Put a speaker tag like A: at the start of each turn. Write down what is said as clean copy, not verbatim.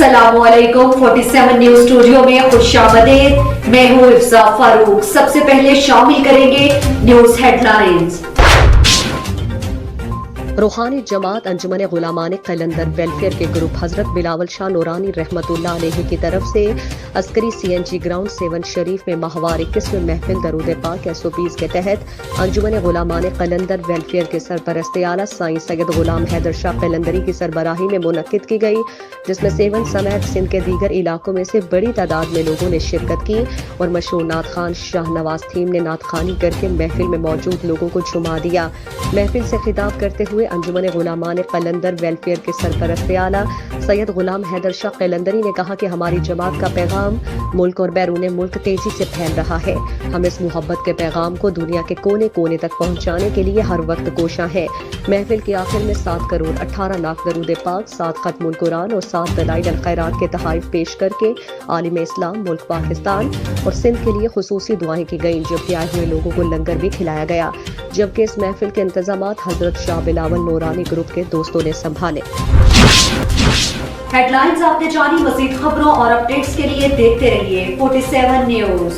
A: अस्सलाम वालेकुम। 47 news studio में खुशामदीद। मैं हूँ इफ्जा फारूक। सबसे पहले शामिल करेंगे न्यूज हेडलाइंस।
B: रूहानी जमात अंजुमन गुलामान कलंदर वेलफेयर के ग्रुप हजरत बिलावल शाह नूरानी रहमतुल्लाह अलैहि की तरफ से अस्करी CNG ग्राउंड 7 शरीफ में माहवार 21 में महफिल दरूद पाक SOPs के तहत अंजुमन गुलामान कलंदर वेलफेयर के सरपरस्त आला साईं सैयद गुलाम हैदर शाह कलंदरी की सरबराही में मुनक्किद की गई, जिसमें 7 समेत सिंध के दीगर इलाकों में से बड़ी तादाद में लोगों ने शिरकत की और मशहूर नात खान शाहनवाज थीम ने नात खानी करके महफिल में मौजूद लोगों को झुमा दिया। महफिल से खिताब करते हुए अंजुमन गुलामान कलंदर वेलफेयर के सरपरस्त आला सैयद गुलाम हैदर शाह कलंदरी ने कहा कि हमारी जमात का पैगाम मुल्क और बैरून मुल्क तेजी से फैल रहा है। हम इस मोहब्बत के पैगाम को दुनिया के कोने कोने तक पहुंचाने के लिए हर वक्त कोशा है। महफिल के आखिर में 7 करोड़ 18 लाख दरूद पाक, 7 खत्मुल कुरान और 7 दलाइल अल खैरात के तहाइफ पेश करके आलिम इस्लाम मुल्क पाकिस्तान और सिंध के लिए खुसूसी दुआएं की गईं, जबकि आए हुए लोगों को लंगर भी खिलाया गया। जबकि इस महफिल के इंतजामात हजरत शाह बिलावल नूरानी ग्रुप के दोस्तों ने संभाले।
A: हेडलाइंस आपने जानी। मजीद खबरों और अपडेट्स के लिए देखते रहिए 47 न्यूज।